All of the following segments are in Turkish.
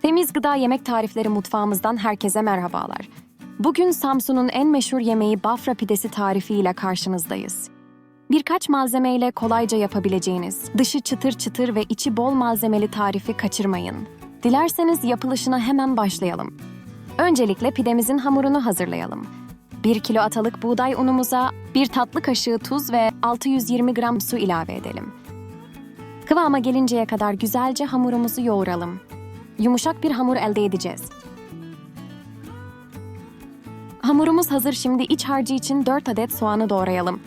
Temiz Gıda Yemek Tarifleri mutfağımızdan herkese merhabalar. Bugün Samsun'un en meşhur yemeği Bafra pidesi tarifiyle karşınızdayız. Birkaç malzemeyle kolayca yapabileceğiniz, dışı çıtır çıtır ve içi bol malzemeli tarifi kaçırmayın. Dilerseniz yapılışına hemen başlayalım. Öncelikle pidemizin hamurunu hazırlayalım. 1 kilo atalık buğday unumuza 1 tatlı kaşığı tuz ve 620 gram su ilave edelim. Kıvama gelinceye kadar güzelce hamurumuzu yoğuralım. Yumuşak bir hamur elde edeceğiz. Hamurumuz hazır, şimdi iç harcı için 4 adet soğanı doğrayalım.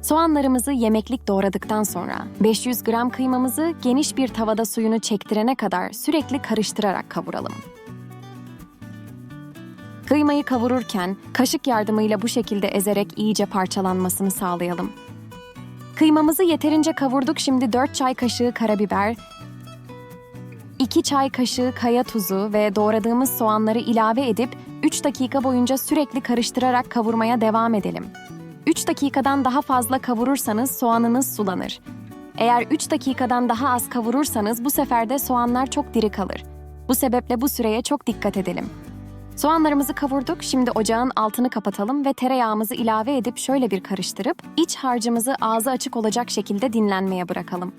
Soğanlarımızı yemeklik doğradıktan sonra 500 gram kıymamızı geniş bir tavada suyunu çektirene kadar sürekli karıştırarak kavuralım. Kıymayı kavururken kaşık yardımıyla bu şekilde ezerek iyice parçalanmasını sağlayalım. Kıymamızı yeterince kavurduk, şimdi 4 çay kaşığı karabiber, 2 çay kaşığı kaya tuzu ve doğradığımız soğanları ilave edip 3 dakika boyunca sürekli karıştırarak kavurmaya devam edelim. 3 dakikadan daha fazla kavurursanız soğanınız sulanır. Eğer 3 dakikadan daha az kavurursanız bu sefer de soğanlar çok diri kalır. Bu sebeple bu süreye çok dikkat edelim. Soğanlarımızı kavurduk, şimdi ocağın altını kapatalım ve tereyağımızı ilave edip şöyle bir karıştırıp iç harcımızı ağzı açık olacak şekilde dinlenmeye bırakalım.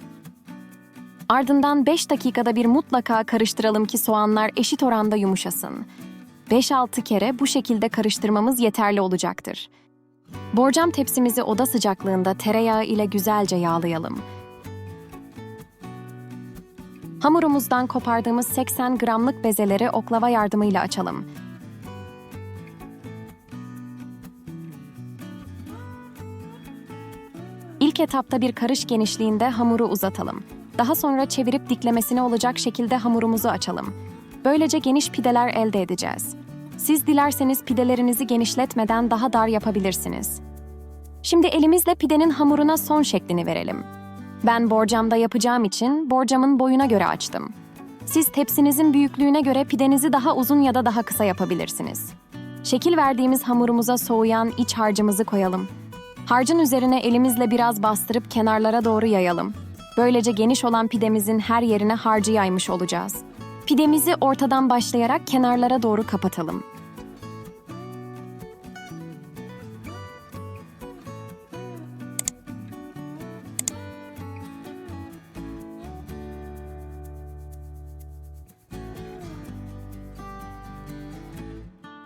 Ardından 5 dakikada bir mutlaka karıştıralım ki soğanlar eşit oranda yumuşasın. 5-6 kere bu şekilde karıştırmamız yeterli olacaktır. Borcam tepsimizi oda sıcaklığında tereyağı ile güzelce yağlayalım. Hamurumuzdan kopardığımız 80 gramlık bezeleri oklava yardımıyla açalım. İlk etapta bir karış genişliğinde hamuru uzatalım. Daha sonra çevirip diklemesine olacak şekilde hamurumuzu açalım. Böylece geniş pideler elde edeceğiz. Siz dilerseniz pidelerinizi genişletmeden daha dar yapabilirsiniz. Şimdi elimizle pidenin hamuruna son şeklini verelim. Ben borcamda yapacağım için borcamın boyuna göre açtım. Siz tepsinizin büyüklüğüne göre pidenizi daha uzun ya da daha kısa yapabilirsiniz. Şekil verdiğimiz hamurumuza soğuyan iç harcımızı koyalım. Harcın üzerine elimizle biraz bastırıp kenarlara doğru yayalım. Böylece geniş olan pidemizin her yerine harcı yaymış olacağız. Pidemizi ortadan başlayarak kenarlara doğru kapatalım.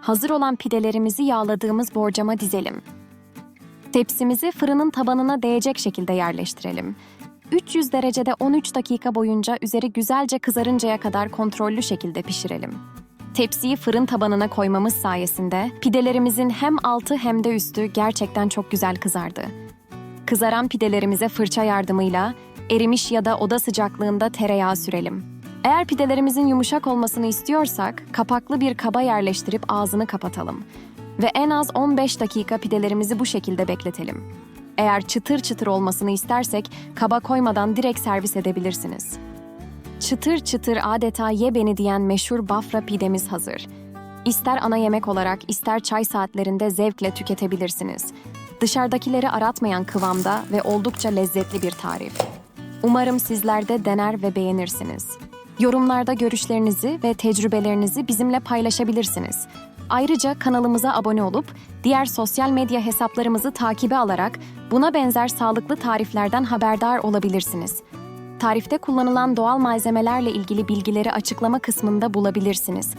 Hazır olan pidelerimizi yağladığımız borcama dizelim. Tepsimizi fırının tabanına değecek şekilde yerleştirelim. 300 derecede 13 dakika boyunca üzeri güzelce kızarıncaya kadar kontrollü şekilde pişirelim. Tepsiyi fırın tabanına koymamız sayesinde pidelerimizin hem altı hem de üstü gerçekten çok güzel kızardı. Kızaran pidelerimize fırça yardımıyla erimiş ya da oda sıcaklığında tereyağı sürelim. Eğer pidelerimizin yumuşak olmasını istiyorsak kapaklı bir kaba yerleştirip ağzını kapatalım. Ve en az 15 dakika pidelerimizi bu şekilde bekletelim. Eğer çıtır çıtır olmasını istersek kaba koymadan direkt servis edebilirsiniz. Çıtır çıtır adeta ye beni diyen meşhur Bafra pidemiz hazır. İster ana yemek olarak ister çay saatlerinde zevkle tüketebilirsiniz. Dışarıdakileri aratmayan kıvamda ve oldukça lezzetli bir tarif. Umarım sizler de dener ve beğenirsiniz. Yorumlarda görüşlerinizi ve tecrübelerinizi bizimle paylaşabilirsiniz. Ayrıca kanalımıza abone olup diğer sosyal medya hesaplarımızı takibe alarak buna benzer sağlıklı tariflerden haberdar olabilirsiniz. Tarifte kullanılan doğal malzemelerle ilgili bilgileri açıklama kısmında bulabilirsiniz.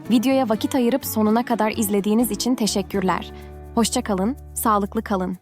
Videoya vakit ayırıp sonuna kadar izlediğiniz için teşekkürler. Hoşça kalın, sağlıklı kalın.